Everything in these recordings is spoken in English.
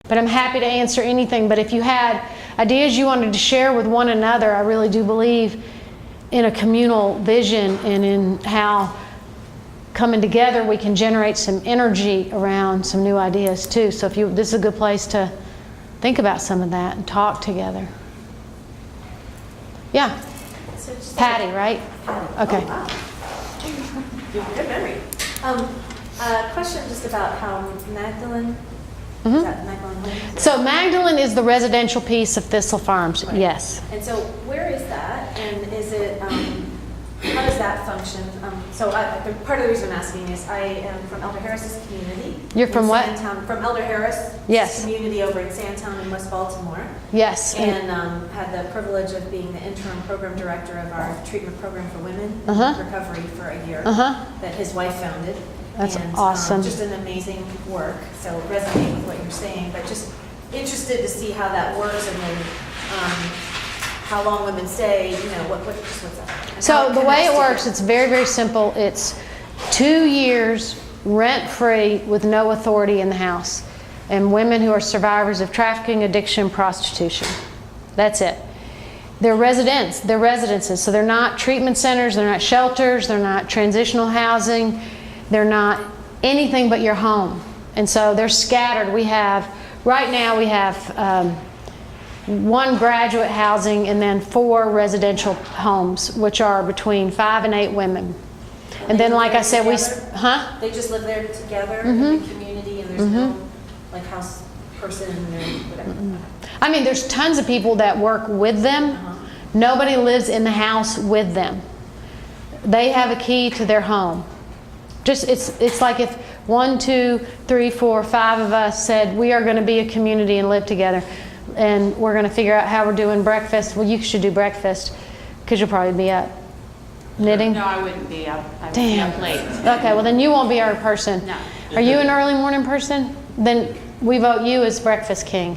But I'm happy to answer anything. But if you had ideas you wanted to share with one another, I really do believe in a communal vision and in how coming together we can generate some energy around some new ideas too. So this is a good place to think about some of that and talk together. Yeah. So just Patty, right? Patty. Okay. Oh, wow. You have good memory. Question just about how Magdalene, is that Magdalene Homes? So Magdalene is the residential piece of Thistle Farms, Right. yes. And so where is that? And is it, how does that function? Part of the reason I'm asking is I am from Elder Harris's community. You're from in what? Sandtown, from Elder Harris. Yes. Community over in Sandtown in West Baltimore. Yes. And had the privilege of being the interim program director of our treatment program for women in recovery for a year that his wife founded. That's and, awesome. Just an amazing work. So resonate with what you're saying, but just interested to see how that works and then how long women stay. You know, what's that? And So the way it works, to it's very, very simple. It's 2 years rent-free with no authority in the house. And women who are survivors of trafficking, addiction, prostitution. That's it. They're residences. So they're not treatment centers, they're not shelters, they're not transitional housing, they're not anything but your home. And so they're scattered. Right now we have 1 graduate housing and then 4 residential homes, which are between 5 and 8 women. And then, like I said, they just live there together in the community, and there's no like house person or whatever. I mean, there's tons of people that work with them. Nobody lives in the house with them. They have a key to their home. Just it's like if 1, 2, 3, 4, 5 of us said we are going to be a community and live together, and we're going to figure out how we're doing breakfast. Well, you should do breakfast because you'll probably be up knitting. No, I wouldn't be up. I would Damn. be up late. Okay, well then you won't be our person. No. Are you an early morning person? Then we vote you as breakfast king.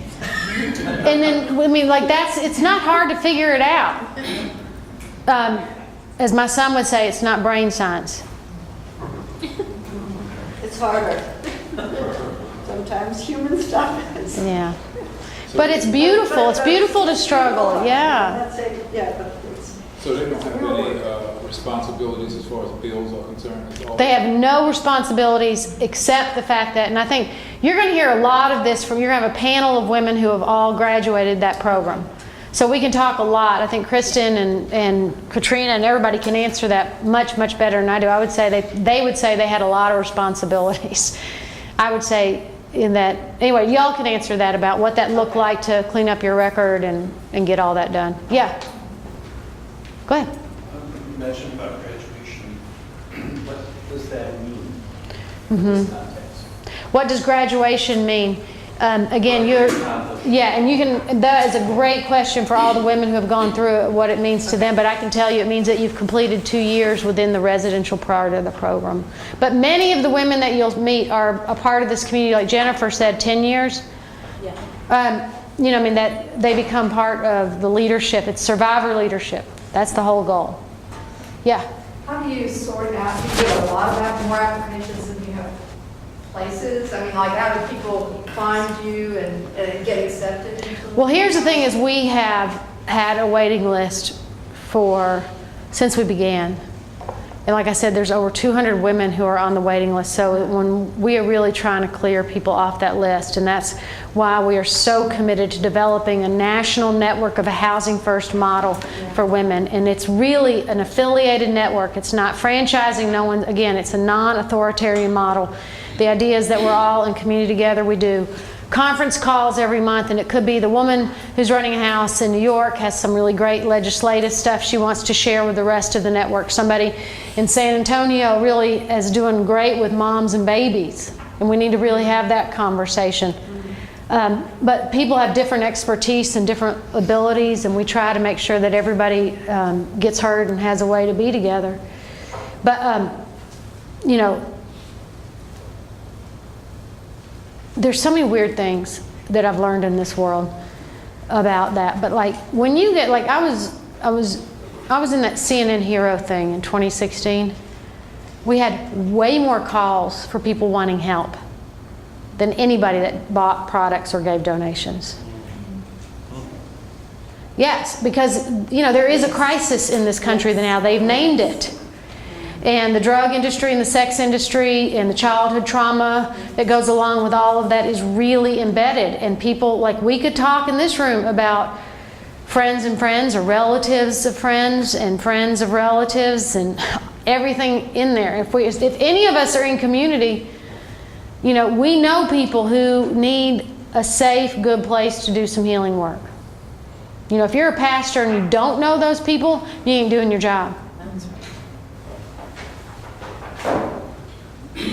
And then, I mean, like it's not hard to figure it out. As my son would say, it's not brain science. It's harder. Sometimes human stuff is. Yeah. But it's beautiful. It's beautiful to struggle. Yeah. That's it. Yeah, but it's. So they don't have any responsibilities as far as bills are concerned? At all? They have no responsibilities except the fact that, and I think you're going to hear a lot of this you're going to have a panel of women who have all graduated that program. So we can talk a lot. I think Kristen and Katrina and everybody can answer that much, much better than I do. I would say they would say they had a lot of responsibilities. I would say in that, anyway, y'all can answer that about what that looked like to clean up your record and get all that done. Yeah. Go ahead. You mentioned about graduation. What does that mean Mm-hmm. in this context? What does graduation mean? Again, that is a great question for all the women who have gone through it, what it means to them, but I can tell you it means that you've completed 2 years within the residential part of the program. But many of the women that you'll meet are a part of this community, like Jennifer said, 10 years. Yeah. That they become part of the leadership. It's survivor leadership. That's the whole goal. Yeah. How do you sort out, do you get a lot of more applications than you have places? I mean, like, how do people find you and get accepted into? Well, here's the thing is we have had a waiting list since we began. And like I said, there's over 200 women who are on the waiting list. So when we are really trying to clear people off that list, and that's why we are so committed to developing a national network of a housing first model for women. And it's really an affiliated network. It's not franchising. It's a non-authoritarian model. The idea is that we're all in community together. We do conference calls every month, and it could be the woman who's running a house in New York has some really great legislative stuff she wants to share with the rest of the network. Somebody in San Antonio really is doing great with moms and babies, and we need to really have that conversation. But people have different expertise and different abilities, and we try to make sure that everybody gets heard and has a way to be together. But there's so many weird things that I've learned in this world about that. But like when you get I was in that CNN Hero thing in 2016. We had way more calls for people wanting help than anybody that bought products or gave donations. Yes, because, you know, there is a crisis in this country now. They've named it. And the drug industry and the sex industry and the childhood trauma that goes along with all of that is really embedded. And people, like, we could talk in this room about friends and friends, or relatives of friends and friends of relatives, and everything in there. If any of us are in community, you know, we know people who need a safe, good place to do some healing work. You know, if you're a pastor and you don't know those people, you ain't doing your job. Do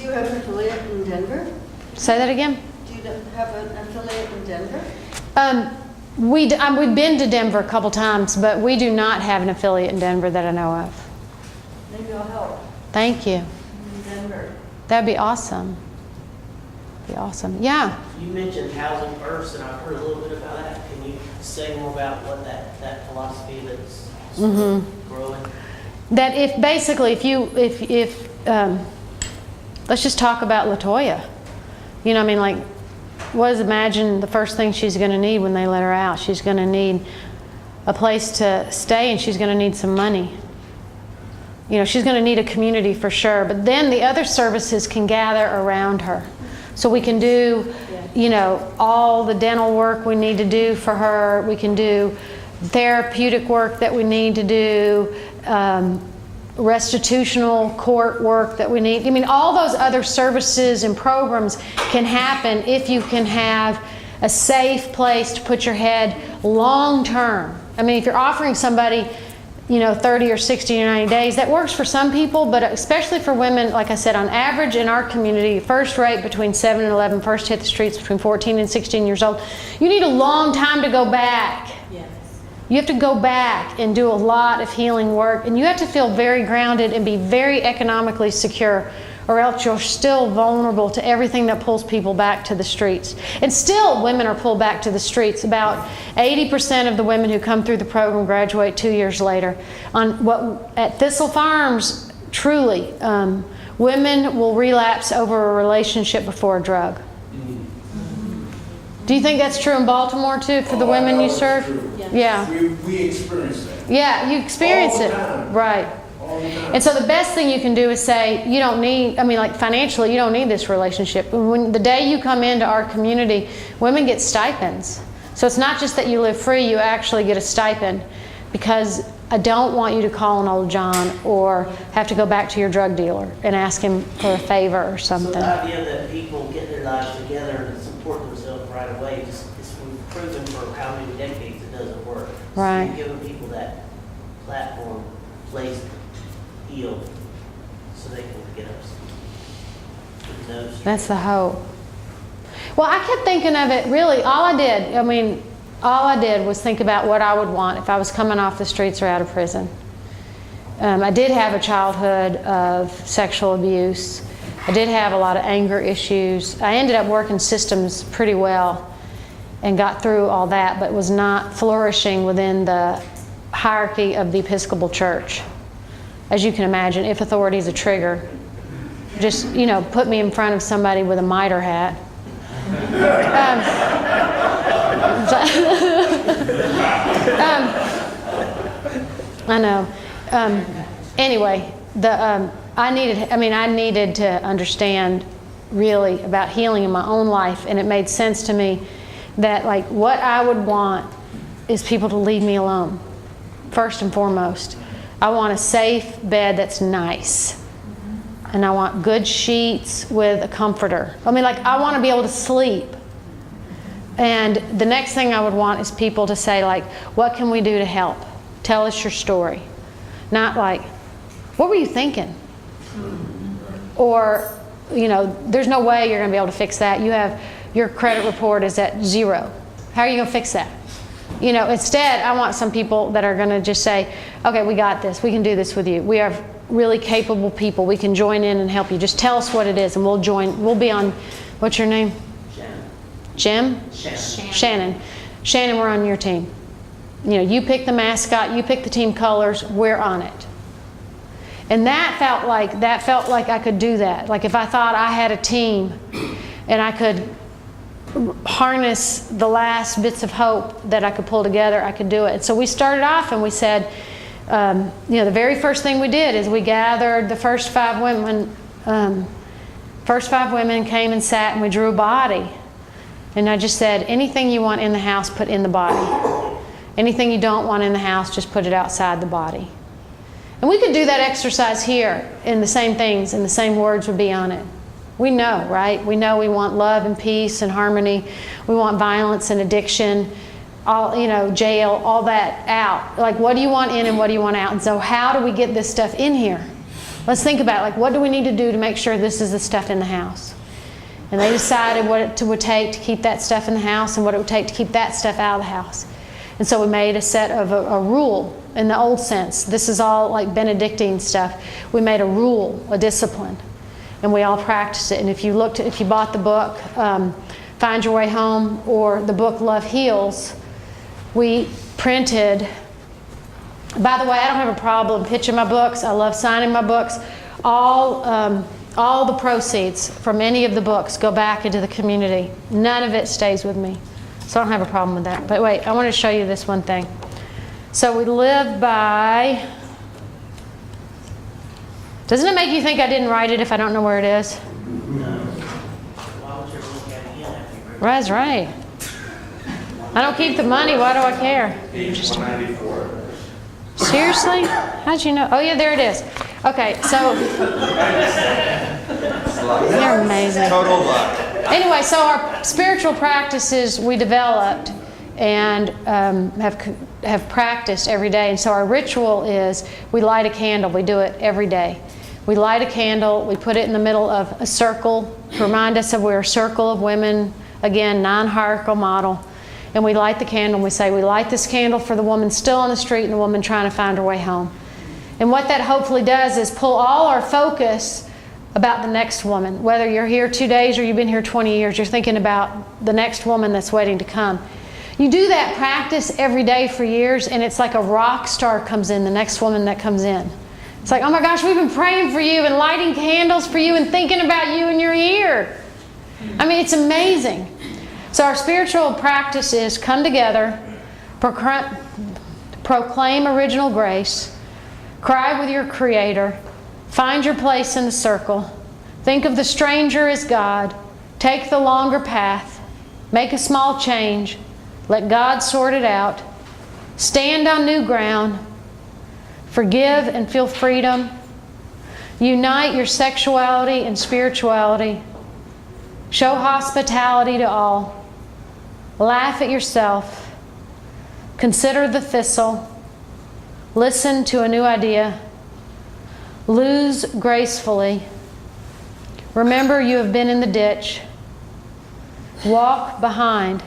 you have an affiliate in Denver? Say that again? Do you have an affiliate in Denver? We've been to Denver a couple times, but we do not have an affiliate in Denver that I know of. Maybe I'll help. Thank you. In Denver. That'd be awesome. Be awesome. Yeah. You mentioned housing first, and I've heard a little bit about that. Can you say more about what that philosophy that's growing? That if basically, let's just talk about LaToya. You know, I mean, like, imagine the first thing she's going to need when they let her out. She's going to need a place to stay, and she's going to need some money. You know, she's going to need a community for sure. But then the other services can gather around her. So we can do, you know, all the dental work we need to do for her. We can do therapeutic work that we need to do, restitutional court work that we need. I mean, all those other services and programs can happen if you can have a safe place to put your head long term. I mean, if you're offering somebody, you know, 30 or 60 or 90 days, that works for some people, but especially for women, like I said, on average in our community, first rate between 7 and 11, first hit the streets between 14 and 16 years old. You need a long time to go back. Yes. You have to go back and do a lot of healing work, and you have to feel very grounded and be very economically secure, or else you're still vulnerable to everything that pulls people back to the streets. And still, women are pulled back to the streets. About 80% of the women who come through the program graduate 2 years later. At Thistle Farms, truly, women will relapse over a relationship before a drug. Do you think that's true in Baltimore too, for the women you serve? Yeah. Yeah. We experience that. Yeah, you experience All the it. time. Right. All the time. And so the best thing you can do is say, you don't need, I mean, like, financially, you don't need this relationship. When the day you come into our community, women get stipends. So it's not just that you live free, you actually get a stipend, because I don't want you to call an old John or have to go back to your drug dealer and ask him for a favor or So something. the idea that people get their lives together and support themselves right away, we've proven for how many decades it doesn't work. Right. So you're giving people that platform, place to heal, so they can get up with those. That's the hope. Well, I kept thinking of it, really, all I did was think about what I would want if I was coming off the streets or out of prison. I did have a childhood of sexual abuse. I did have a lot of anger issues. I ended up working systems pretty well and got through all that, but was not flourishing within the hierarchy of the Episcopal Church. As you can imagine, if authority is a trigger, just, you know, put me in front of somebody with a mitre hat. I know. Anyway, I needed to understand really about healing in my own life, and it made sense to me that, like, what I would want is people to leave me alone. First and foremost, I want a safe bed that's nice, and I want good sheets with a comforter. I mean, like, I want to be able to sleep. And the next thing I would want is people to say, like, what can we do to help? Tell us your story. Not like, what were you thinking? Or, you know, there's no way you're going to be able to fix that. Your credit report is at 0. How are you going to fix that? You know, instead, I want some people that are going to just say, okay, we got this. We can do this with you. We are really capable people. We can join in and help you. Just tell us what it is, and we'll join. We'll be on, what's your name? Shannon. Jim? Shannon. Shannon, we're on your team. You know, you pick the mascot, you pick the team colors, we're on it. And that felt like I could do that. Like if I thought I had a team and I could harness the last bits of hope that I could pull together, I could do it. And so we started off and we said, the very first thing we did is we gathered the first 5 women. First 5 women came and sat and we drew a body. And I just said, anything you want in the house, put in the body. Anything you don't want in the house, just put it outside the body. And we could do that exercise here and the same things and the same words would be on it. We know, right? We know we want love and peace and harmony. We want violence and addiction, jail, all that out. Like, what do you want in and what do you want out? And so how do we get this stuff in here? Let's think about it. Like, what do we need to do to make sure this is the stuff in the house? And they decided what it would take to keep that stuff in the house and what it would take to keep that stuff out of the house. And so we made a set of a rule in the old sense. This is all like Benedictine stuff. We made a rule, a discipline, and we all practiced it. And if you bought the book, Find Your Way Home, or the book Love Heals, we printed. By the way, I don't have a problem pitching my books. I love signing my books. All the proceeds from any of the books go back into the community. None of it stays with me. So I don't have a problem with that. But wait, I want to show you this one thing. So we live by... Doesn't it make you think I didn't write it if I don't know where it is? No. Why would you ever look at it again after you read it? That's right. I don't keep the money. Why do I care? Page 194. Seriously? How'd you know? Oh, yeah, there it is. Okay, so... You're amazing. Total luck. Anyway, so our spiritual practices we developed and have practiced every day. And so our ritual is we light a candle. We do it every day. We light a candle. We put it in the middle of a circle to remind us that we're a circle of women. Again, non-hierarchical model. And we light the candle and we say, we light this candle for the woman still on the street and the woman trying to find her way home. And what that hopefully does is pull all our focus about the next woman. Whether you're here 2 days or you've been here 20 years, you're thinking about the next woman that's waiting to come. You do that practice every day for years, and it's like a rock star comes in, the next woman that comes in. It's like, oh my gosh, we've been praying for you and lighting candles for you and thinking about you and you're here. I mean, it's amazing. So our spiritual practice is come together, proclaim original grace, cry with your Creator, find your place in the circle, think of the stranger as God, take the longer path, make a small change, let God sort it out, stand on new ground, forgive and feel freedom, unite your sexuality and spirituality, show hospitality to all, laugh at yourself, consider the thistle, listen to a new idea, lose gracefully, remember you have been in the ditch, walk behind,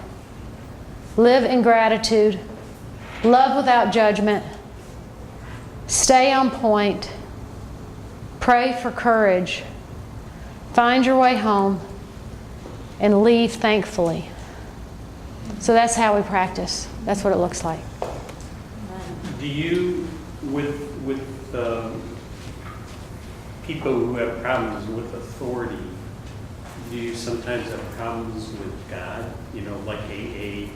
live in gratitude, love without judgment, stay on point, pray for courage, find your way home, and leave thankfully. So that's how we practice. That's what it looks like. Do you, with people who have problems with authority, do you sometimes have problems with God? Like AA,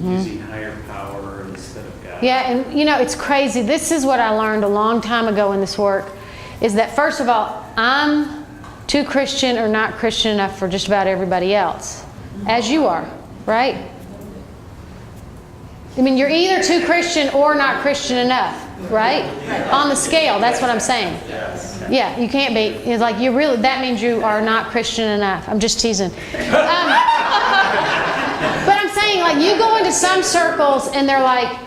using higher power instead of God? Yeah, and it's crazy. This is what I learned a long time ago in this work, is that first of all, I'm too Christian or not Christian enough for just about everybody else, as you are, right? I mean, you're either too Christian or not Christian enough, right? On the scale, that's what I'm saying. Yeah, you can't be. It's like that means you are not Christian enough. I'm just teasing. But I'm saying, like, you go into some circles and they're like,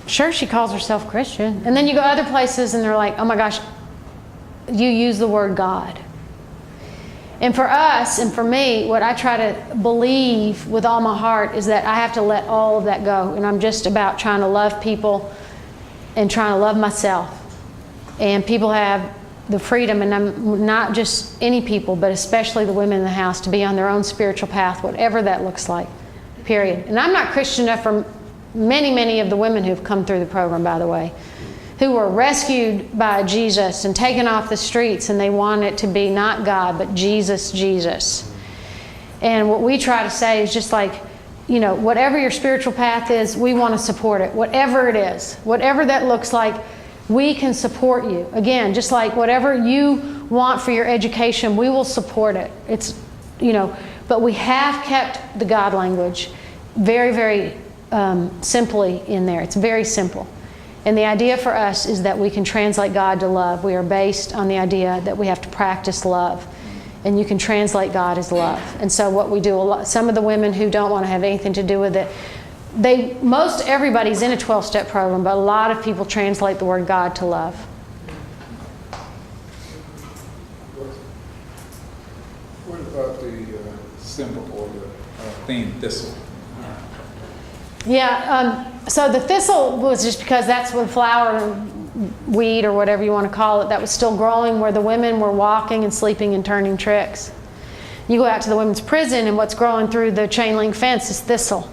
sure, she calls herself Christian. And then you go other places and they're like, oh my gosh, you use the word God. And for us, and for me, what I try to believe with all my heart is that I have to let all of that go. And I'm just about trying to love people and trying to love myself. And people have the freedom, and I'm not just any people, but especially the women in the house, to be on their own spiritual path, whatever that looks like, period. And I'm not Christian enough for many, many of the women who've come through the program, by the way, who were rescued by Jesus and taken off the streets, and they want it to be not God, but Jesus, Jesus. And what we try to say is just like, you know, whatever your spiritual path is, we want to support it. Whatever it is, whatever that looks like, we can support you. Again, just like whatever you want for your education, we will support it. It's, you know, but we have kept the God language very, very simply in there. It's very simple. And the idea for us is that we can translate God to love. We are based on the idea that we have to practice love. And you can translate God as love. And so what we do, some of the women who don't want to have anything to do with it, most everybody's in a 12-step program, but a lot of people translate the word God to love. What about the symbol or the theme thistle? Yeah, so the thistle was just because that's what flower, weed, or whatever you want to call it, that was still growing where the women were walking and sleeping and turning tricks. You go out to the women's prison, and what's growing through the chain link fence is thistle.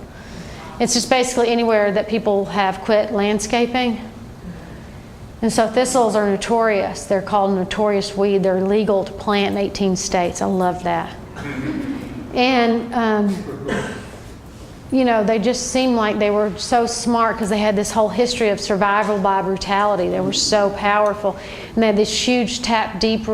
It's just basically anywhere that people have quit landscaping. And so thistles are notorious. They're called notorious weed. They're legal to plant in 18 states. I love that. And, you know, they just seemed like they were so smart because they had this whole history of survival by brutality. They were so powerful. And they had this huge deep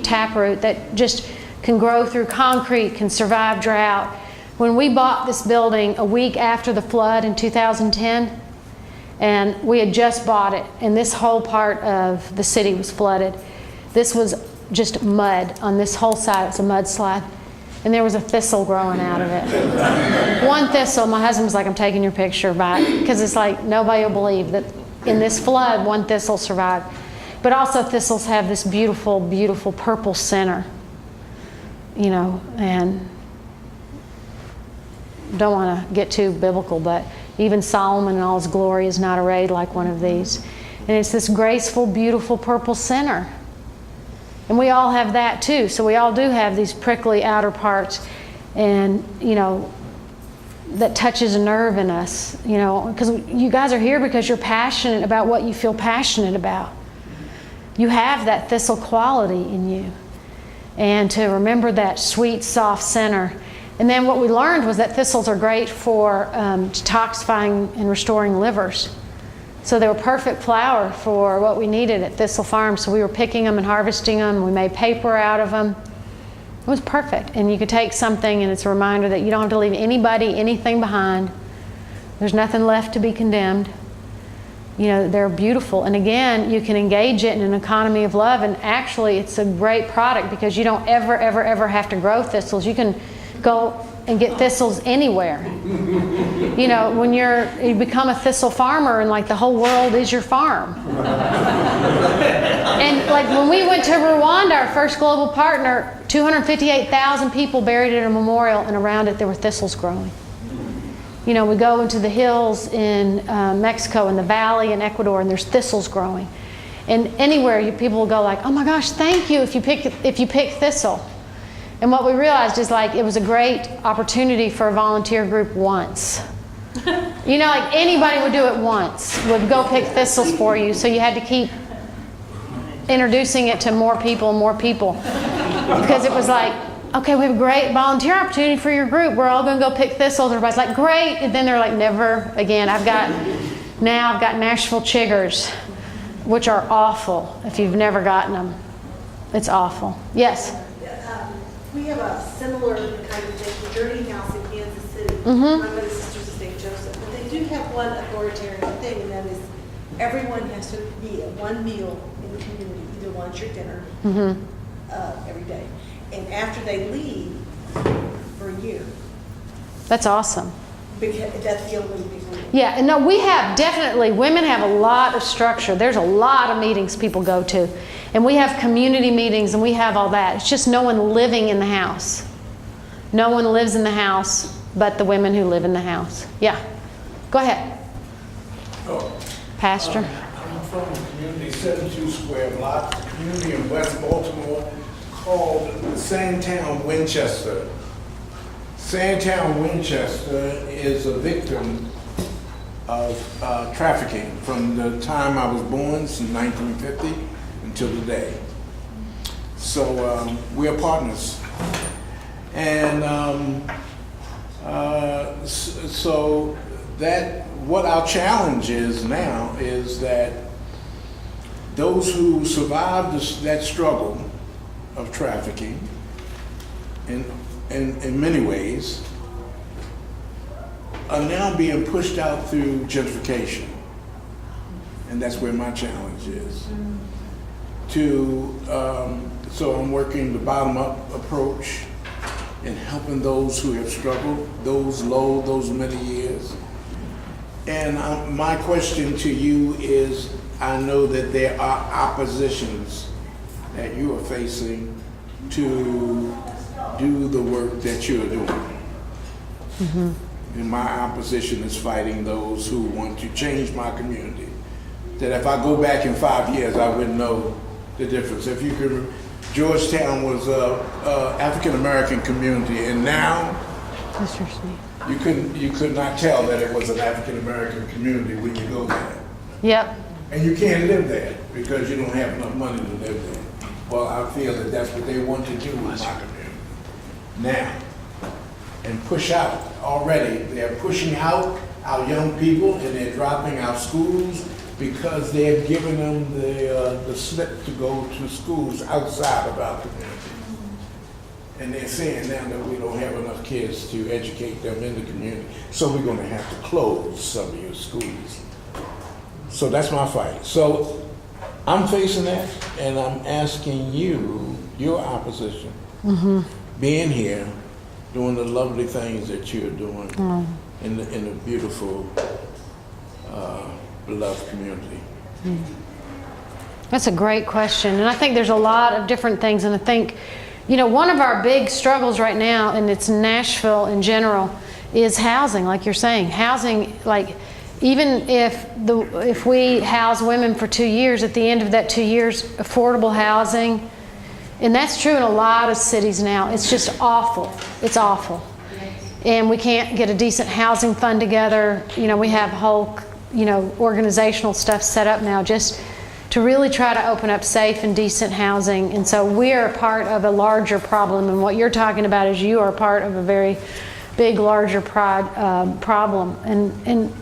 taproot that just can grow through concrete, can survive drought. When we bought this building a week after the flood in 2010, and we had just bought it, and this whole part of the city was flooded. This was just mud on this whole side. It's a mudslide. And there was a thistle growing out of it. One thistle. My husband was like, I'm taking your picture back. Because it's like, nobody will believe that in this flood, one thistle survived. But also thistles have this beautiful, beautiful purple center. You know, and don't want to get too biblical, but even Solomon in all his glory is not arrayed like one of these. And it's this graceful, beautiful purple center. And we all have that too. So we all do have these prickly outer parts, and, you know, that touches a nerve in us, you know, because you guys are here because you're passionate about what you feel passionate about. You have that thistle quality in you. And to remember that sweet, soft center. And then what we learned was that thistles are great for detoxifying and restoring livers. So they were perfect flour for what we needed at Thistle Farm. So we were picking them and harvesting them. We made paper out of them. It was perfect. And you could take something, and it's a reminder that you don't have to leave anybody, anything behind. There's nothing left to be condemned. You know, they're beautiful. And again, you can engage it in an economy of love. And actually, it's a great product because you don't ever, ever, ever have to grow thistles. You can go and get thistles anywhere. You know, when you become a thistle farmer, and like the whole world is your farm. And like when we went to Rwanda, our first global partner, 258,000 people buried at a memorial, and around it there were thistles growing. You know, we go into the hills in Mexico, in the valley in Ecuador, and there's thistles growing. And anywhere people will go like, oh my gosh, thank you if you pick thistle. And what we realized is like it was a great opportunity for a volunteer group once. You know, like anybody would do it once, would go pick thistles for you. So you had to keep introducing it to more people and more people. Because it was like, okay, we have a great volunteer opportunity for your group. We're all going to go pick thistles. Everybody's like, great. And then they're like, never again. I've got Nashville chiggers, which are awful if you've never gotten them. It's awful. Yes? We have a similar kind of thing, the Journey House in Kansas City. Mm-hmm. My mother's sister's in St. Joseph. But they do have one authoritarian thing, and that is everyone has to be at one meal in the community, either lunch or dinner, every day. And after they leave for a year. That's awesome. Because that's the only big rule. Yeah, and no, we have definitely, women have a lot of structure. There's a lot of meetings people go to. And we have community meetings, and we have all that. It's just no one living in the house. No one lives in the house but the women who live in the house. Yeah. Go ahead. Oh, Pastor. I'm from the community 72 square block, the community in West Baltimore called Sandtown Winchester. Sandtown Winchester is a victim trafficking from the time I was born, since 1950 until today. So we are partners. And so that what our challenge is now is that those who survived that struggle of trafficking in many ways are now being pushed out through gentrification. And that's where my challenge is. So I'm working the bottom-up approach and helping those who have struggled, those many years. And my question to you is, I know that there are oppositions that you are facing to do the work that you're doing. And my opposition is fighting those who want to change my community. That if I go back in 5 years, I wouldn't know the difference. If you could, Georgetown was a African-American community, and now you could not tell that it was an African-American community when you go there. Yep. And you can't live there because you don't have enough money to live there. Well, I feel that that's what they want to do with my community now. And push out already. They're pushing out our young people, and they're dropping out schools because they're giving them the slip to go to schools outside of our community. And they're saying now that we don't have enough kids to educate them in the community, so we're going to have to close some of your schools. So that's my fight. So I'm facing that, and I'm asking you, your opposition, being here, doing the lovely things that you're doing in the beautiful, beloved community. That's a great question. And I think there's a lot of different things. And I think, one of our big struggles right now, and it's Nashville in general, is housing, like you're saying. Housing, like, even if we house women for 2 years, at the end of that 2 years, affordable housing, and that's true in a lot of cities now. It's just awful. It's awful. And we can't get a decent housing fund together. We have whole, organizational stuff set up now just to really try to open up safe and decent housing. And so we're a part of a larger problem. And what you're talking about is you are part of a very big, larger problem. And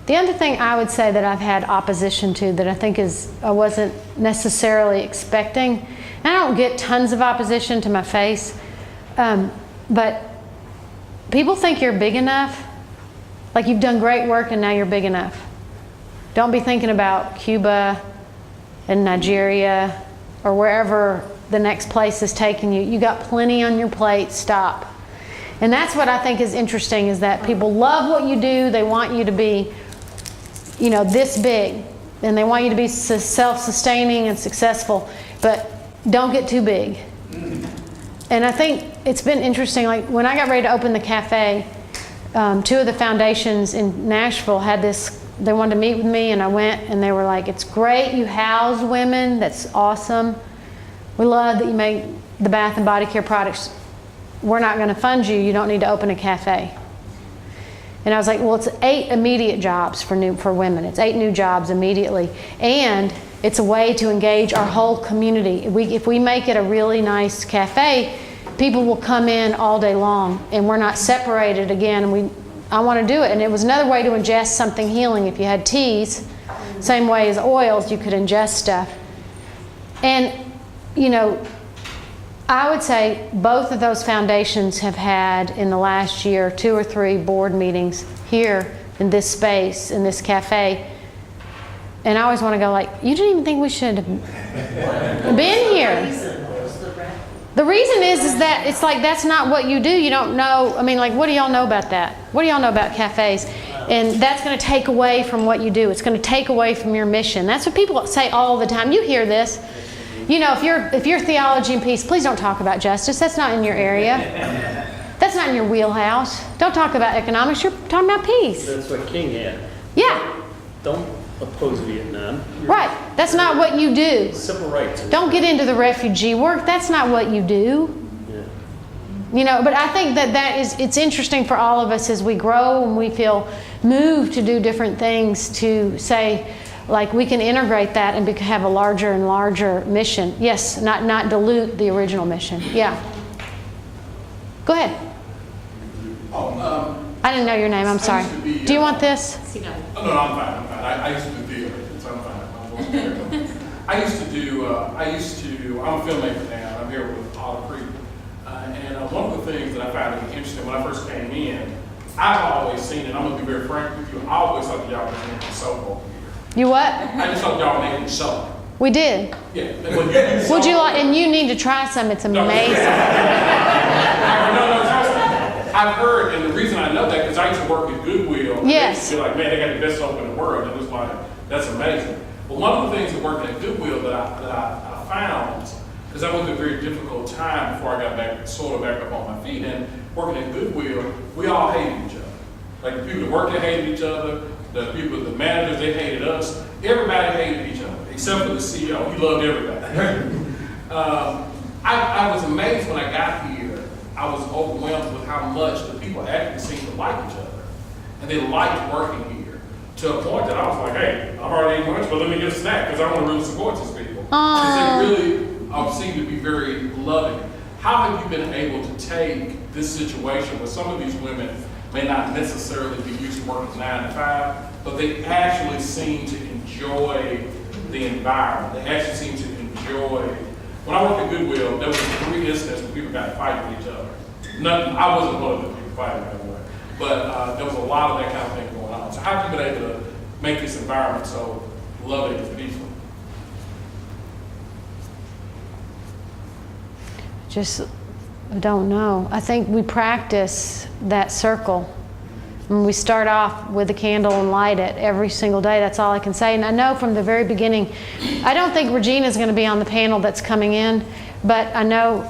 the other thing I would say that I've had opposition to that I think I wasn't necessarily expecting, and I don't get tons of opposition to my face, but people think you're big enough, like you've done great work and now you're big enough. Don't be thinking about Cuba and Nigeria or wherever the next place is taking you. You got plenty on your plate, stop. And that's what I think is interesting, is that people love what you do. They want you to be, this big, and they want you to be self-sustaining and successful, but don't get too big. And I think it's been interesting, like when I got ready to open the cafe, two of the foundations in Nashville had this, they wanted to meet with me, and I went, and they were like, it's great you house women, that's awesome. We love that you make the bath and body care products. We're not going to fund you, you don't need to open a cafe. And I was like, well, it's 8 immediate jobs for women. It's 8 new jobs immediately. And it's a way to engage our whole community. If we make it a really nice cafe, people will come in all day long, and we're not separated again. And I want to do it. And it was another way to ingest something healing. If you had teas, same way as oils, you could ingest stuff. And, I would say both of those foundations have had in the last year 2 or 3 board meetings here in this space, in this cafe. And I always want to go like, you didn't even think we should have been here. The reason is that it's like, that's not what you do. You don't know. I mean, like, what do y'all know about that? What do y'all know about cafes? And that's going to take away from what you do. It's going to take away from your mission. That's what people say all the time. You hear this. If you're theology and peace, please don't talk about justice. That's not in your area. That's not in your wheelhouse. Don't talk about economics. You're talking about peace. That's what King had. Yeah. Don't oppose Vietnam. Right. That's not what you do. Civil rights. Don't get into the refugee work. That's not what you do. Yeah. You know, but I think it's interesting for all of us as we grow and we feel moved to do different things to say, like, we can integrate that and have a larger and larger mission. Yes, not dilute the original mission. Yeah. Go ahead. I didn't know your name, I'm sorry. Do you want this? Oh, no, I'm fine. I used to do theater, so I'm fine. I'm a filmmaker now. I'm here with Olive Creek. And one of the things that I found interesting when I first came in, I've always seen it, I'm going to be very frank with you, I always thought that y'all were making soap over here. You what? I just thought y'all were making soap. We did. Yeah. Would you like, and you need to try some, it's amazing. No, I've heard, and the reason I know that, because I used to work at Goodwill. Yes. You're like, man, they got the best soap in the world. It was like, that's amazing. But one of the things that working at Goodwill that I found, because I went through a very difficult time before I got back, sort of back up on my feet, and working at Goodwill, we all hated each other. Like the people that worked there hated each other, the people, the managers, they hated us. Everybody hated each other, except for the CEO. He loved everybody. I was amazed when I got here. I was overwhelmed with how much the people actually seemed to like each other. And they liked working here to a point that I was like, hey, I've already ate lunch, but let me get a snack because I want to really support these people. Because they really seem to be very loving. How have you been able to take this situation where some of these women may not necessarily be used to working 9 to 5, but they actually seem to enjoy the environment. They actually seem to enjoy. When I worked at Goodwill, there was 3 instances where people got fighting with each other. Nothing. I wasn't one of the people fighting that way, but there was a lot of that kind of thing going on. So how have you been able to make this environment so loving and peaceful? Just don't know. I think we practice that circle. When we start off with a candle and light it every single day, that's all I can say. And I know from the very beginning, I don't think Regina's going to be on the panel that's coming in, but I know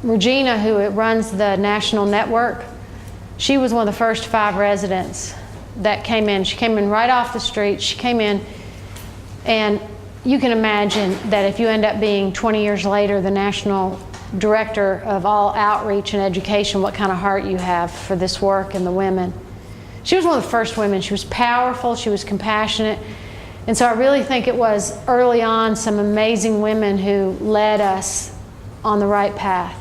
Regina, who runs the national network, she was one of the first 5 residents that came in. She came in right off the street. She came in, and you can imagine that if you end up being 20 years later the national director of all outreach and education, what kind of heart you have for this work and the women. She was one of the first women. She was powerful, she was compassionate, and so I really think it was early on some amazing women who led us on the right path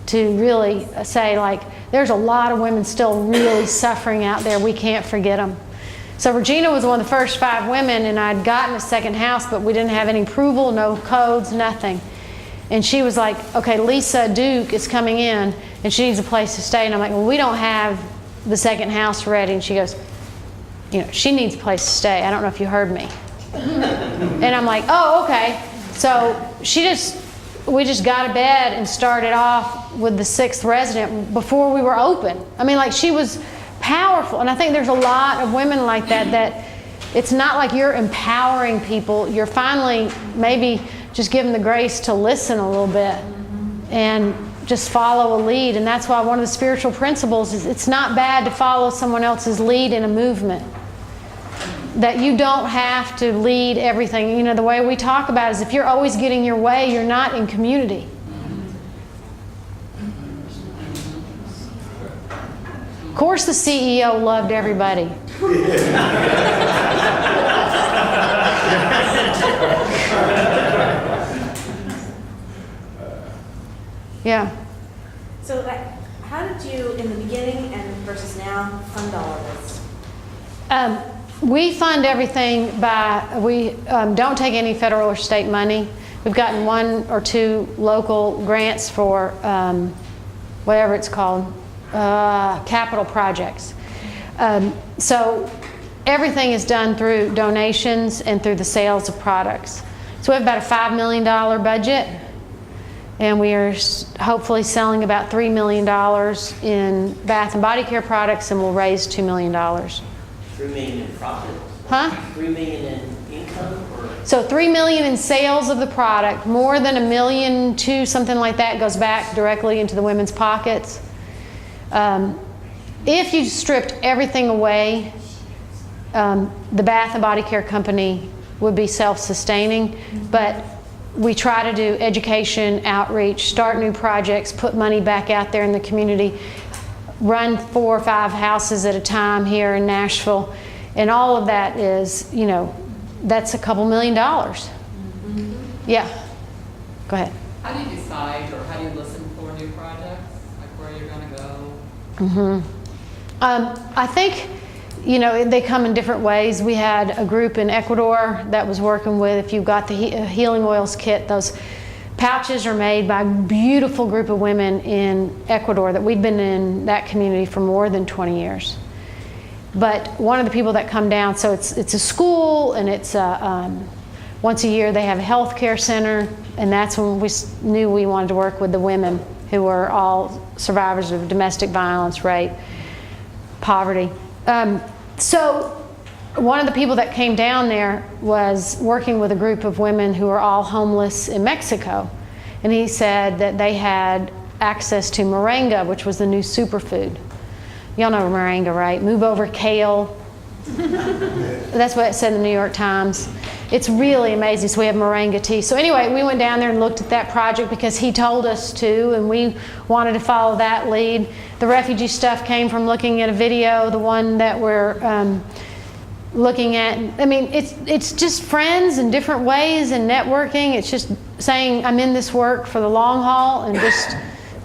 to really say, like, there's a lot of women still really suffering out there, we can't forget them. So Regina was one of the first 5 women, and I'd gotten a second house, but we didn't have any approval, no codes, nothing. And she was like, okay, Lisa Duke is coming in and she needs a place to stay. And I'm like, well, we don't have the second house ready. And she goes, you know, she needs a place to stay. I don't know if you heard me. And I'm like, oh, okay. So we just got a bed and started off with the 6th resident before we were open. I mean, like, she was powerful. And I think there's a lot of women like that it's not like you're empowering people. You're finally maybe just give them the grace to listen a little bit and just follow a lead. And that's why one of the spiritual principles is it's not bad to follow someone else's lead in a movement. That you don't have to lead everything. You know, the way we talk about it is if you're always getting your way, you're not in community. Of course the CEO loved everybody. Yeah. So how did you, in the beginning and versus now, fund all of this? We fund everything we don't take any federal or state money. We've gotten 1 or 2 local grants for whatever it's called, capital projects. So everything is done through donations and through the sales of products. So we have about a $5 million budget, and we are hopefully selling about $3 million in bath and body care products, and we'll raise $2 million. $3 million in profit? Huh? $3 million in income? Or? So $3 million in sales of the product, more than $1.2 million, something like that, goes back directly into the women's pockets. If you stripped everything away, the bath and body care company would be self-sustaining, but we try to do education, outreach, start new projects, put money back out there in the community, run 4 or 5 houses at a time here in Nashville. And all of that is, you know, that's a couple $1 million. Yeah, go ahead. How do you decide, or how do you listen for new projects, like where you're going to go? I think, you know, they come in different ways. We had a group in Ecuador that was working with, if you got the healing oils kit, those pouches are made by a beautiful group of women in Ecuador that we've been in that community for more than 20 years. But one of the people that come down, so it's a school, and it's once a year they have a health care center, and that's when we knew we wanted to work with the women who were all survivors of domestic violence, rape, poverty. So one of the people that came down there was working with a group of women who were all homeless in Mexico. And he said that they had access to moringa, which was the new superfood. Y'all know moringa, right? Move over kale. That's what it said in the New York Times. It's really amazing. So we have moringa tea. So anyway, we went down there and looked at that project because he told us to, and we wanted to follow that lead. The refugee stuff came from looking at a video, the one that we're looking at. I mean, it's just friends in different ways and networking. It's just saying, I'm in this work for the long haul, and just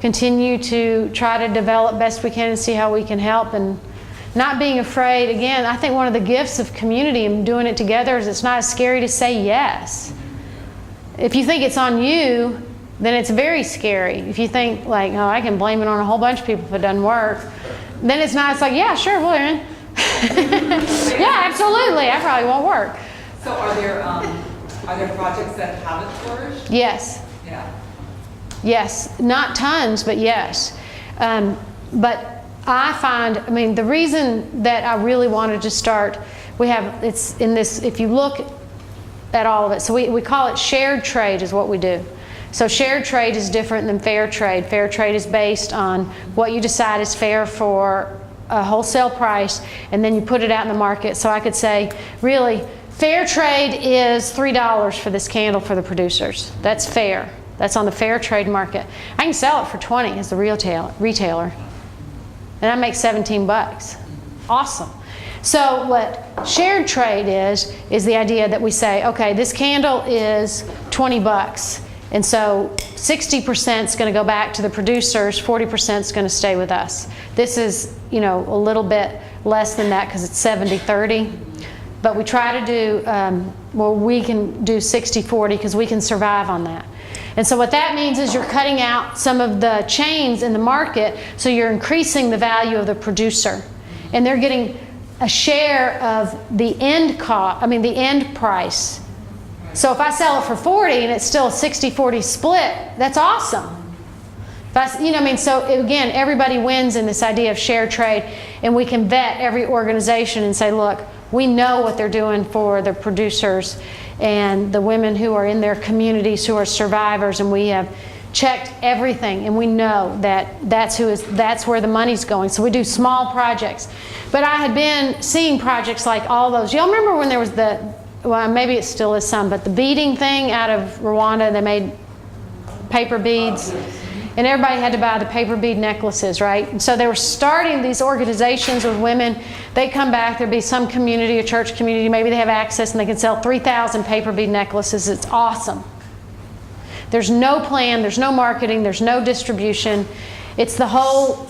continue to try to develop best we can and see how we can help, and not being afraid. Again, I think one of the gifts of community and doing it together is it's not as scary to say yes. If you think it's on you, then it's very scary. If you think like, oh, I can blame it on a whole bunch of people if it doesn't work, then it's not. It's like, yeah, sure, we're in. Yeah, absolutely. I probably won't work. So are there projects that haven't flourished? Yes. Yeah. Yes, not tons, but yes. But I find, I mean, the reason that I really wanted to start, it's in this, if you look at all of it, so we call it shared trade is what we do. So shared trade is different than fair trade. Fair trade is based on what you decide is fair for a wholesale price, and then you put it out in the market. So I could say, really, fair trade is $3 for this candle for the producers. That's fair. That's on the fair trade market. I can sell it for $20 as the retailer. And I make 17 bucks. Awesome. So what shared trade is the idea that we say, okay, this candle is 20 bucks. And so 60% is going to go back to the producers, 40% is going to stay with us. This is, you know, a little bit less than that because it's 70-30. But we try to do, well, we can do 60-40 because we can survive on that. And so what that means is you're cutting out some of the chains in the market, so you're increasing the value of the producer. And they're getting a share of the end cost, the end price. So if I sell it for 40 and it's still a 60-40 split, that's awesome. So again, everybody wins in this idea of shared trade, and we can vet every organization and say, look, we know what they're doing for the producers and the women who are in their communities who are survivors, and we have checked everything, and we know that that's where the money's going. So we do small projects. But I had been seeing projects like all those. Y'all remember when there was maybe it still is some, but the beading thing out of Rwanda, they made paper beads. And everybody had to buy the paper bead necklaces, right? And so they were starting these organizations with women. They come back, there'd be some community, a church community, maybe they have access and they can sell 3,000 paper bead necklaces. It's awesome. There's no plan, there's no marketing, there's no distribution. It's the whole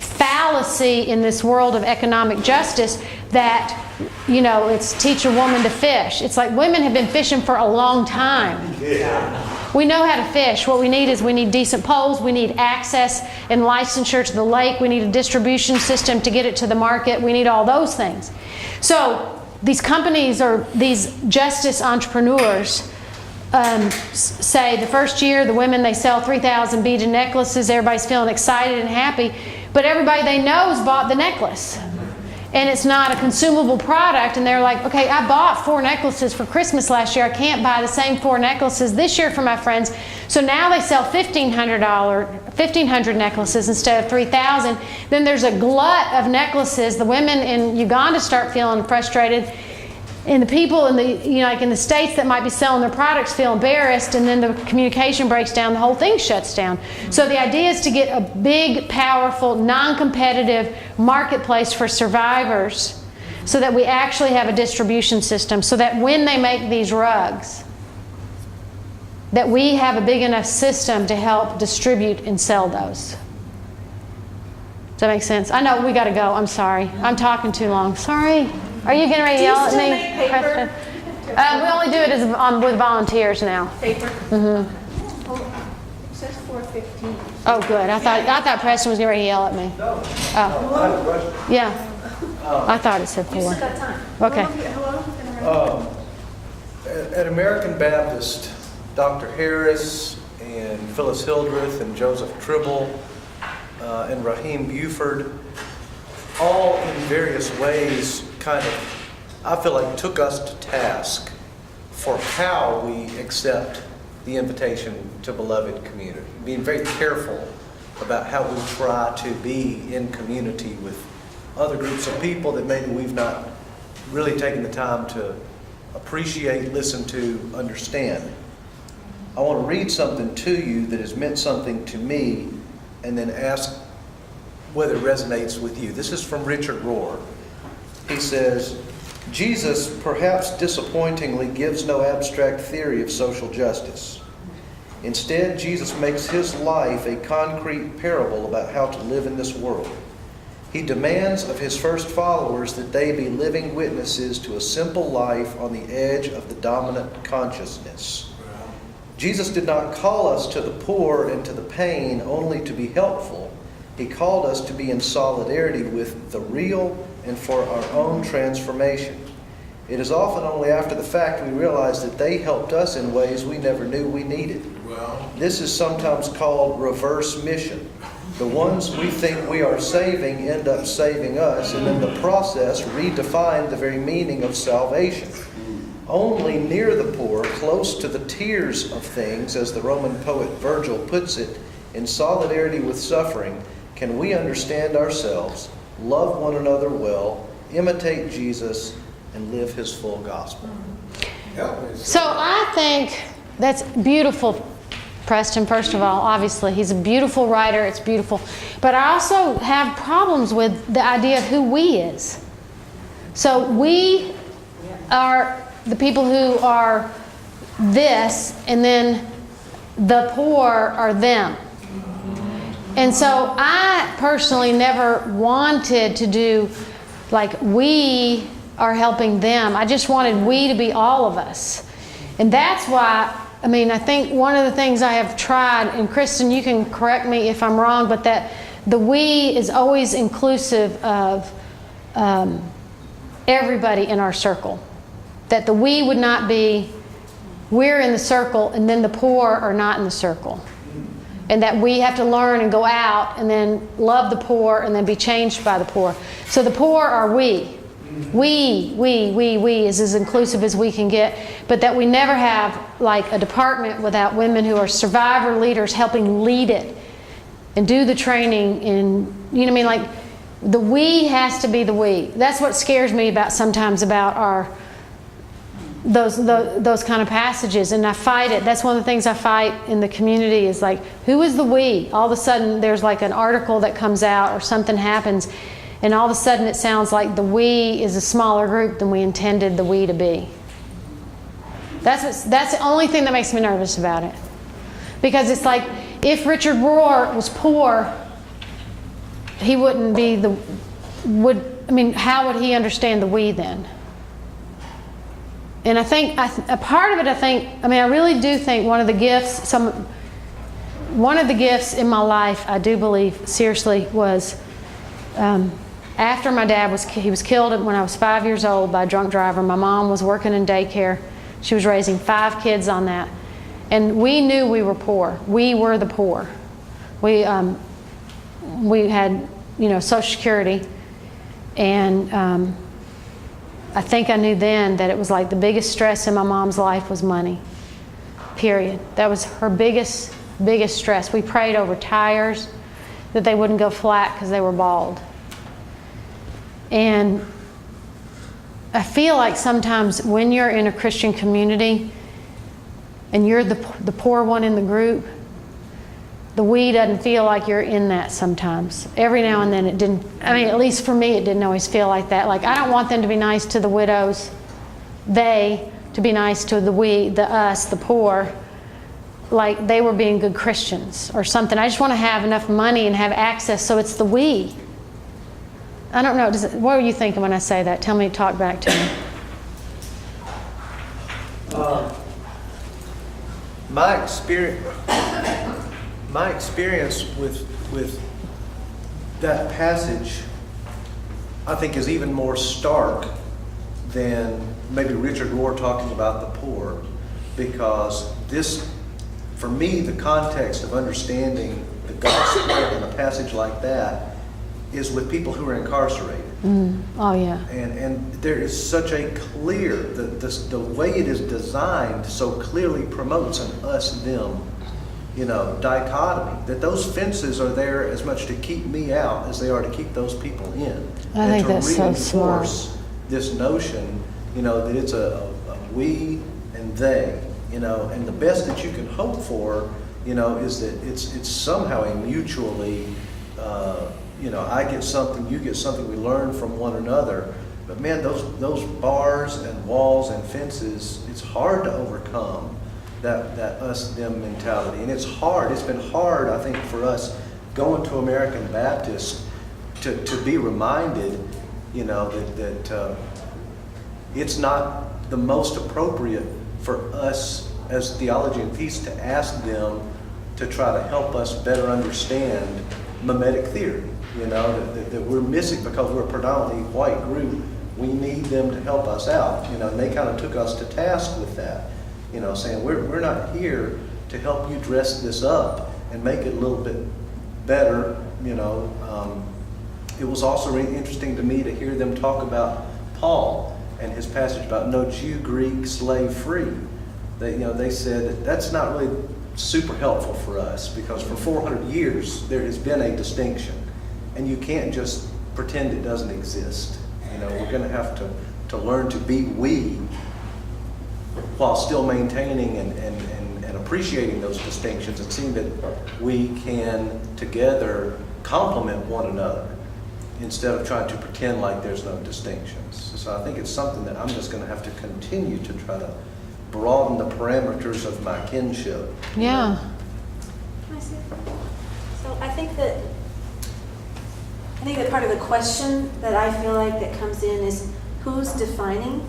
fallacy in this world of economic justice that, it's teach a woman to fish. It's like women have been fishing for a long time. Yeah. We know how to fish. What we need decent poles. We need access and licensure to the lake. We need a distribution system to get it to the market. We need all those things. So these companies or these justice entrepreneurs say the first year, the women, they sell 3,000 beaded necklaces. Everybody's feeling excited and happy. But everybody they know has bought the necklace. And it's not a consumable product, and they're like, okay, I bought 4 necklaces for Christmas last year. I can't buy the same 4 necklaces this year for my friends. So now they sell $1,500 necklaces instead of 3,000. Then there's a glut of necklaces. The women in Uganda start feeling frustrated. And the people in the, like in the states that might be selling their products feel embarrassed, and then the communication breaks down, the whole thing shuts down. So the idea is to get a big, powerful, non-competitive marketplace for survivors so that we actually have a distribution system, so that when they make these rugs, that we have a big enough system to help distribute and sell those. Does that make sense? I know we got to go. I'm sorry. I'm talking too long. Sorry. Are you getting ready to yell at me? Do you still make paper? We only do it with volunteers now. Paper? Mm-hmm. It says 4:15. Oh, good. I thought Preston was getting ready to yell at me. No. Oh. Yeah. I thought it said You 4. still got time. Okay. Hello? At American Baptist, Dr. Harris and Phyllis Hildreth and Joseph Tribble and Raheem Buford, all in various ways kind of, I feel like, took us to task for how we accept the invitation to beloved community. Being very careful about how we try to be in community with other groups of people that maybe we've not really taken the time to appreciate, listen to, understand. I want to read something to you that has meant something to me and then ask whether it resonates with you. This is from Richard Rohr. He says, Jesus, perhaps disappointingly, gives no abstract theory of social justice. Instead, Jesus makes his life a concrete parable about how to live in this world. He demands of his first followers that they be living witnesses to a simple life on the edge of the dominant consciousness. Jesus did not call us to the poor and to the pain only to be helpful. He called us to be in solidarity with the real and for our own transformation. It is often only after the fact we realize that they helped us in ways we never knew we needed. This is sometimes called reverse mission. The ones we think we are saving end up saving us, and in the process redefine the very meaning of salvation. Only near the poor, close to the tears of things, as the Roman poet Virgil puts it, in solidarity with suffering, can we understand ourselves, love one another well, imitate Jesus, and live his full gospel. So I think that's beautiful, Preston, first of all. Obviously, he's a beautiful writer. It's beautiful. But I also have problems with the idea of who we is. So we are the people who are this, and then the poor are them. And so I personally never wanted to do like we are helping them. I just wanted we to be all of us. And that's why, I think one of the things I have tried, and Kristen, you can correct me if I'm wrong, but that the we is always inclusive of everybody in our circle. That the we would not be, we're in the circle and then the poor are not in the circle. And that we have to learn and go out and then love the poor and then be changed by the poor. So the poor are we. We is as inclusive as we can get. But that we never have like a department without women who are survivor leaders helping lead it and do the training. And you know what I mean? Like the we has to be the we. That's what scares me about sometimes about our those kind of passages, and I fight it. That's one of the things I fight in the community is like, who is the we? All of a sudden there's like an article that comes out or something happens, and all of a sudden it sounds like the we is a smaller group than we intended the we to be. That's the only thing that makes me nervous about it. Because it's like, if Richard Rohr was poor, he wouldn't be how would he understand the we then? And I think, a part of it, I really do think one of the gifts in my life, I do believe, seriously, was after my dad was killed when I was 5 years old by a drunk driver. My mom was working in daycare. She was raising 5 kids on that. And we knew we were poor. We were the poor. We had, Social Security. And I think I knew then that it was like the biggest stress in my mom's life was money, period. That was her biggest stress. We prayed over tires that they wouldn't go flat because they were bald. And I feel like sometimes when you're in a Christian community and you're the poor one in the group, the we doesn't feel like you're in that sometimes. Every now and then it didn't, I mean, at least for me, it didn't always feel like that. Like, I don't want them to be nice to the widows, to be nice to the us, the poor, like they were being good Christians or something. I just want to have enough money and have access, so it's the we. I don't know, what are you thinking when I say that? Tell me, talk back to me. My experience with that passage, I think, is even more stark than maybe Richard Rohr talking about the poor, because this, for me, the context of understanding the gospel in a passage like that is with people who are incarcerated. Oh yeah. And there is such a clear, the way it is designed so clearly promotes an us-them, dichotomy, that those fences are there as much to keep me out as they are to keep those people in. I think that's so smart. Reinforce this notion, that it's a we and they, and the best that you can hope for, is that it's somehow a mutually, I get something, you get something, we learn from one another. But man, those bars and walls and fences, it's hard to overcome that us-them mentality. And it's been hard, I think, for us going to American Baptist to be reminded, that it's not the most appropriate for us as Theology and Peace to ask them to try to help us better understand mimetic theory. That we're missing because we're a predominantly white group. We need them to help us out, and they kind of took us to task with that, saying we're not here to help you dress this up and make it a little bit better, It was also really interesting to me to hear them talk about Paul and his passage about no Jew, Greek, slave, free. They said that's not really super helpful for us, because for 400 years there has been a distinction. And you can't just pretend it doesn't exist. We're going to have to learn to be we while still maintaining and appreciating those distinctions, and seeing that we can together complement one another instead of trying to pretend like there's no distinctions. So I think it's something that I'm just going to have to continue to try to broaden the parameters of my kinship. Yeah. Can I say something? So I think that part of the question that I feel like that comes in is who's defining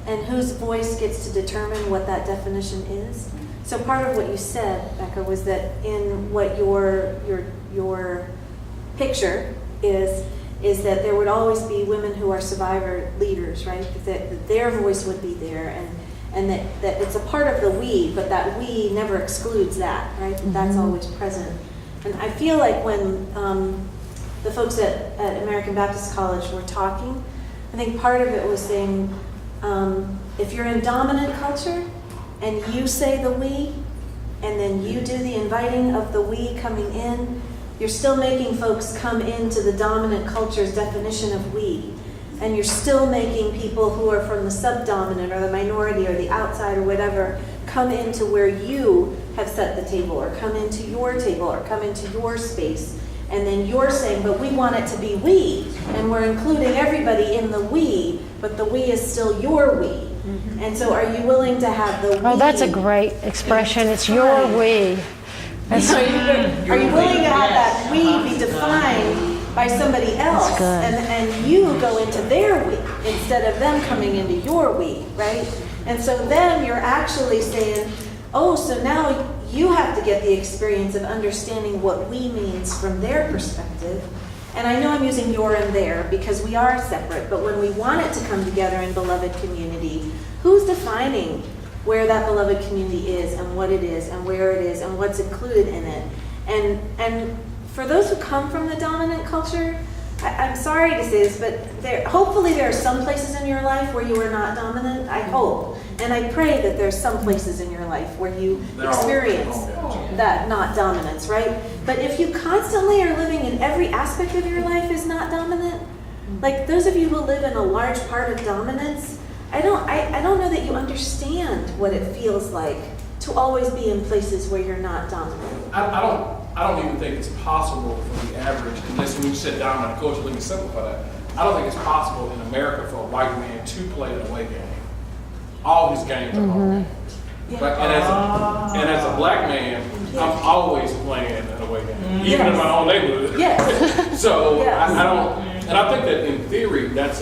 and whose voice gets to determine what that definition is. So part of what you said, Becca, was that in what your picture is that there would always be women who are survivor leaders, right? That their voice would be there, and that it's a part of the we, but that we never excludes that, right? Mm-hmm. That's always present. And I feel like when the folks at American Baptist College were talking, I think part of it was saying, if you're in dominant culture and you say the we, and then you do the inviting of the we coming in, you're still making folks come into the dominant culture's definition of we. And you're still making people who are from the subdominant or the minority or the outside or whatever come into where you have set the table, or come into your table, or come into your space. And then you're saying, but we want it to be we, and we're including everybody in the we, but the we is still your we. Mm-hmm. And so are you willing to have the we? Oh, that's a great expression. It's your we. Are you willing to have that we be defined by somebody else, and you go into their we instead of them coming into your we, right? And so then you're actually saying, oh, so now you have to get the experience of understanding what we means from their perspective. And I know I'm using your and their because we are separate, but when we want it to come together in beloved community, who's defining where that beloved community is and what it is and where it is and what's included in it? And for those who come from the dominant culture, I'm sorry to say this, but hopefully there are some places in your life where you are not dominant. I hope. And I pray that there's some places in your life where you experience that not dominance, right? But if you constantly are living in every aspect of your life is not dominant, Like those of you who live in a large part of dominance, I don't know that you understand what it feels like to always be in places where you're not dominant. I don't even think it's possible for the average, unless when you sit down in a culture, let me simplify that. I don't think it's possible in America for a white man to play an away game. All his games are home games. Yeah. But, and as a black man, I'm always playing an away game, even in my own neighborhood. Yes. So Yes. I don't, and I think that in theory, that's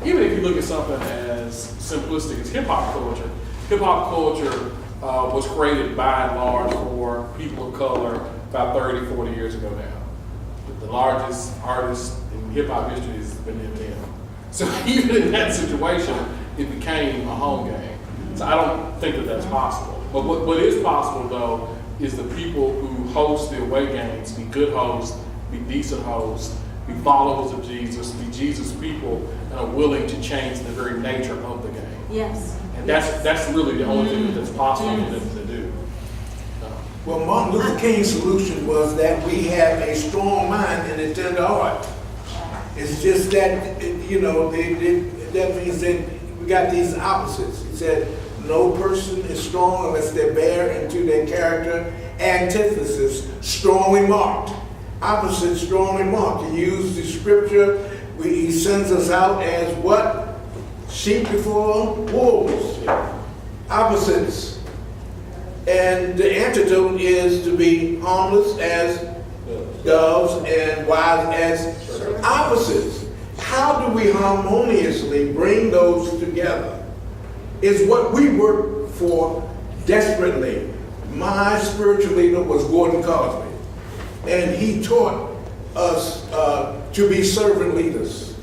even if you look at something as simplistic as hip hop culture was created by and large for people of color about 30, 40 years ago now. The largest artist in hip hop history has been Eminem. So even in that situation, it became a home game. So I don't think that that's possible. But what is possible though is the people who host the away games be good hosts, be decent hosts, be followers of Jesus, be Jesus people, and are willing to change the very nature of the game. Yes. And that's really the only thing that's possible for them to do. Well, Martin Luther King's solution was that we have a strong mind and a tender heart. It's just that, you know, that means that we got these opposites. He said, no person is strong unless they bear into their character antithesis strongly marked. Opposite strongly marked. He used the scripture. He sends us out as what? Sheep before wolves. Opposites. And the antidote is to be harmless as doves and wise as opposites. How do we harmoniously bring those together? Is what we work for desperately. My spiritual leader was Gordon Cosby, and he taught us to be servant leaders.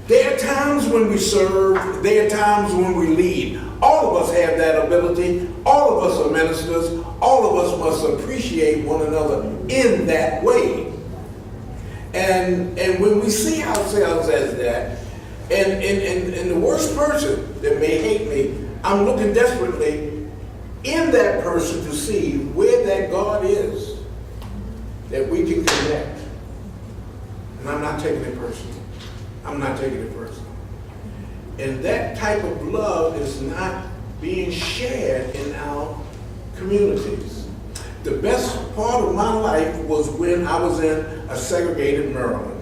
There are times when we serve, there are times when we lead. All of us have that ability. All of us are ministers. All of us must appreciate one another in that way. And when we see ourselves as that, and the worst person that may hate me, I'm looking desperately in that person to see where that God is, that we can connect. And I'm not taking it personally. I'm not taking it personally. And that type of love is not being shared in our communities. The best part of my life was when I was in a segregated Maryland.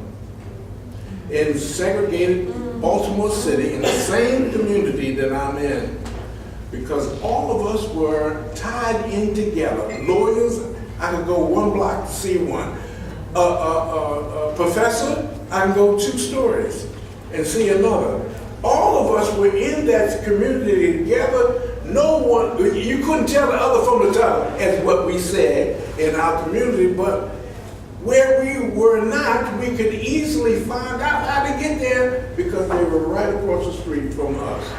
In segregated Baltimore City, in the same community that I'm in, because all of us were tied in together. Lawyers, I could go one block to see one. A professor, I can go 2 stories and see another. All of us were in that community together. No one, you couldn't tell the other from the other, as what we said in our community, but where we were not, we could easily find out how to get there because they were right across the street from us.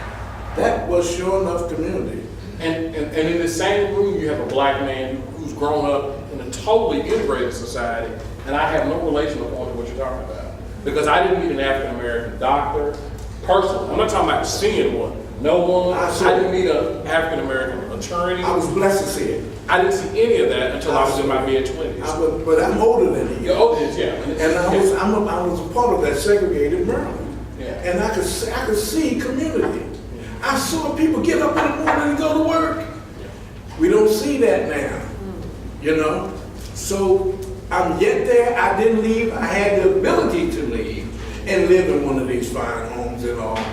That was sure enough community. And in the same room, you have a black man who's grown up in a totally integrated society, and I have no relational point to what you're talking about. Because I didn't meet an African-American doctor, personally. I'm not talking about seeing one. No one. I didn't meet an African-American attorney. I was blessed to see it. I didn't see any of that until I was in my mid-20s. But I'm older than you. You're older, yeah. And I was a part of that segregated Maryland. Yeah. And I could see community. I saw people get up in the morning and go to work. We don't see that now, you know? So I'm yet there. I didn't leave. I had the ability to leave and live in one of these fine homes and all.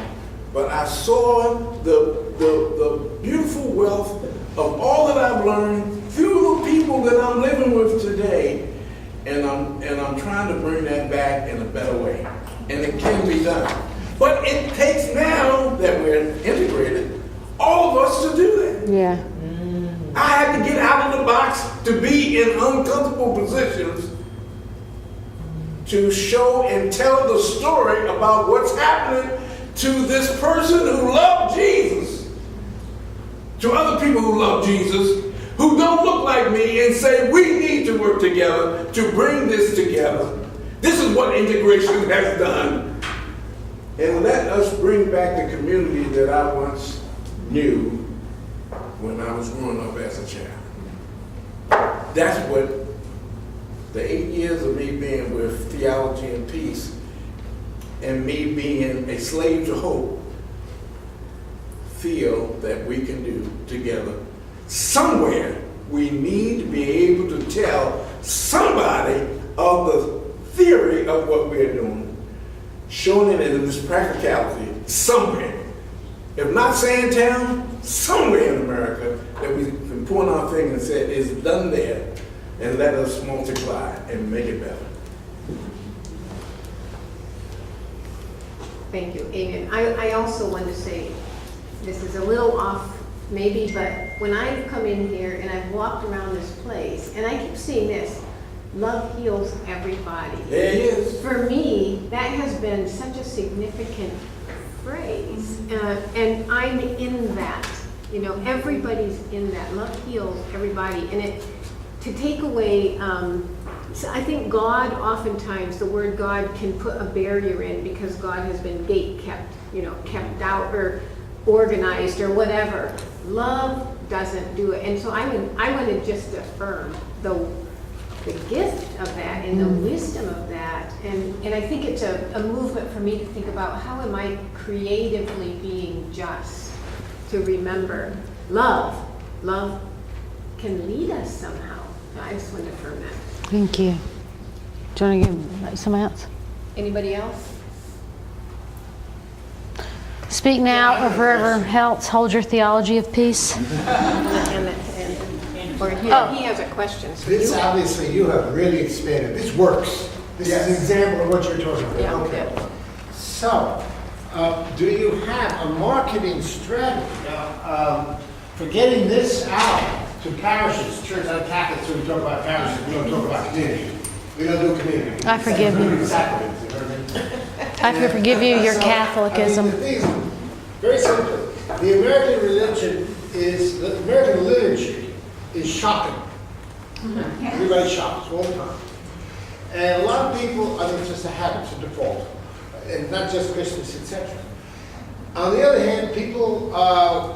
But I saw the beautiful wealth of all that I've learned through the people that I'm living with today. And I'm trying to bring that back in a better way. And it can be done. But it takes now that we're integrated, all of us to do that. Yeah. I had to get out of the box to be in uncomfortable positions to show and tell the story about what's happening to this person who loved Jesus, to other people who love Jesus, who don't look like me, and say we need to work together to bring this together. This is what integration has done. And let us bring back the community that I once knew when I was growing up as a child. That's what the 8 years of me being with Theology and Peace and me being a slave to hope, feel that we can do together. Somewhere we need to be able to tell somebody of the theory of what we're doing, showing it in this practicality somewhere. If not saying town, somewhere in America that we can point our finger and say it's done there, and let us multiply and make it better. Thank you, Amen. I also want to say, this is a little off maybe, but when I've come in here and I've walked around this place, and I keep seeing this, love heals everybody. There it is. For me, that has been such a significant phrase, and I'm in that. You know, everybody's in that. Love heals everybody, and it to take away. So I think God, oftentimes, the word God can put a barrier in because God has been gate kept, you know, kept out or organized or whatever. Love doesn't do it, and so I want to just affirm the gift of that and the wisdom of that, and I think it's a movement for me to think about how am I creatively being just to remember love can lead us somehow. I just want to affirm that. Thank you. Do you want to give someone else? Anybody else? Speak now or forever else hold your theology of peace. Or he has a question. So This obviously you have really expanded. This works. This is an example of what you're talking about. Yeah, Okay. yeah. So, do you have a marketing strategy for getting this out to parishes? Church, I'm Catholic, so we talk about parishes. We don't talk about community. We don't do community. I forgive you. Sacraments, you know what I mean? I forgive you your So, Catholicism. I mean, the thing is, very simply, the American religion is, the American liturgy is shopping. Everybody shops all the time. And a lot of people, I think it's just a habit, it's a default, and not just Christmas, etc. On the other hand, people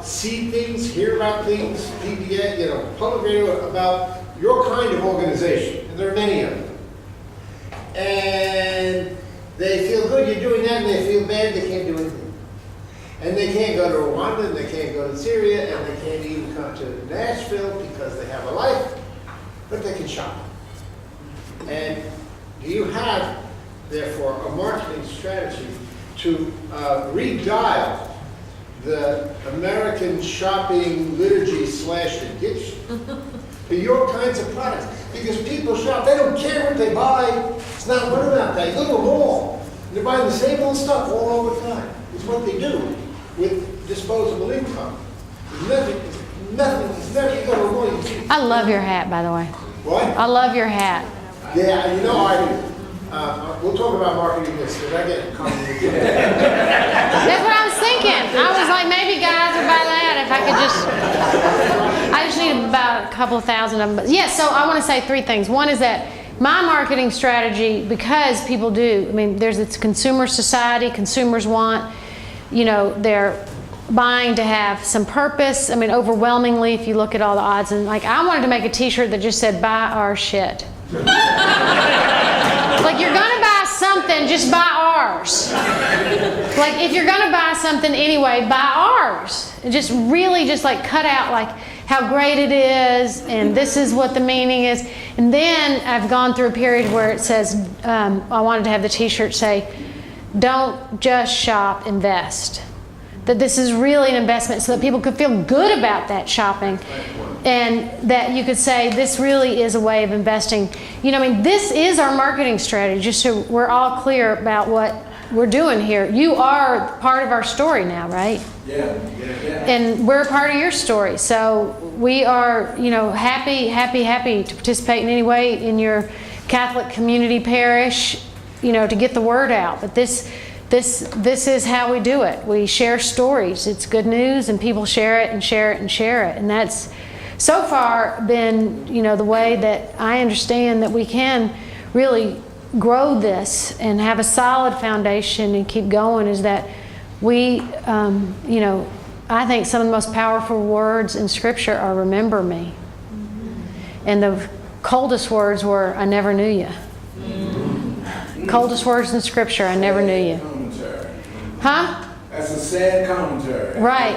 see things, hear about things, PBS, you know, public radio about your kind of organization, and there are many of them. And they feel good you're doing that, and they feel bad they can't do anything. And they can't go to Rwanda, and they can't go to Syria, and they can't even come to Nashville because they have a life, but they can shop. And do you have, therefore, a marketing strategy to redial the American shopping liturgy / addiction to your kinds of products? Because people shop, they don't care what they buy. It's not what about that. You go to a mall, and they're buying the same old stuff all the time. It's what they do with disposable income. There's nothing, you go to a mall, you see. I love your hat, by the way. What? I love your hat. Yeah, you know I do. We'll talk about marketing this, because I get complimented. That's what I was thinking. I was like, maybe guys would buy that if I could I just need about a couple of thousand of them. But yeah, so I want to say three things. One is that my marketing strategy, because people do, I mean, it's consumer society, consumers want, you know, they're buying to have some purpose. I mean, overwhelmingly, if you look at all the odds, and like, I wanted to make a t-shirt that just said, buy our shit. Like, you're gonna buy something, just buy ours. Like, if you're gonna buy something anyway, buy ours. And just really just like cut out like how great it is, and this is what the meaning is. And then I've gone through a period where it says, I wanted to have the t-shirt say, don't just shop, invest. That this is really an investment, so that people could feel good about that shopping, and that you could say this really is a way of investing. You know, I mean, this is our marketing strategy, just so we're all clear about what we're doing here. You are part of our story now, right? Yeah. And we're a part of your story. So we are, you know, happy to participate in any way in your Catholic community parish, you know, to get the word out. But this is how we do it. We share stories. It's good news, and people share it and share it and share it. And that's so far been, you know, the way that I understand that we can really grow this and have a solid foundation and keep going, is that we, you know, I think some of the most powerful words in Scripture are remember me. And the coldest words were, I never knew you. Coldest words in Scripture, I never knew you. Huh? That's a sad commentary. Right.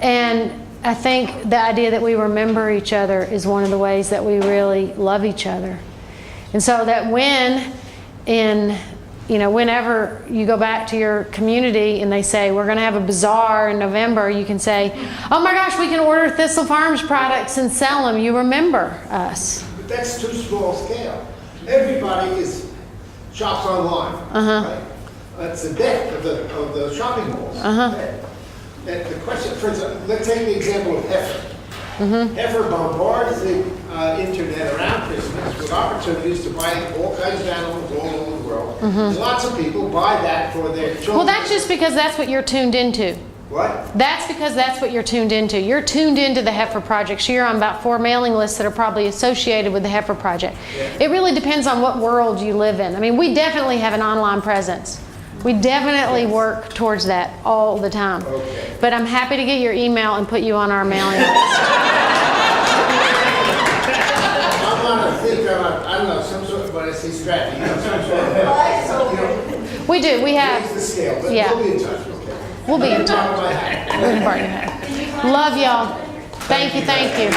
And I think the idea that we remember each other is one of the ways that we really love each other. And so that whenever you go back to your community and they say, we're going to have a bazaar in November, you can say, oh my gosh, we can order Thistle Farms products and sell them. You remember us. But that's too small scale. Everybody shops online. Right? That's the death of the shopping malls. And the question, for example, let's take the example of Heifer. Heifer bombards the internet around Christmas with opportunities to buy all kinds of animals all over the world. And lots of people buy that for their children. Well, that's just because that's what you're tuned into. What? That's because that's what you're tuned into. You're tuned into the Heifer Project. So you're on about 4 mailing lists that are probably associated with the Heifer Project. It really depends on what world you live in. I mean, we definitely have an online presence. We definitely work towards that all the time. Okay. But I'm happy to get your email and put you on our mailing list. I'm on a think I don't know, some sort of, but I see strategy, some sort of, We do. We have. raise the scale, but Yeah. we'll be in touch, okay? We'll be in Top touch. of my hat. Love y'all. Thank you. Thank you.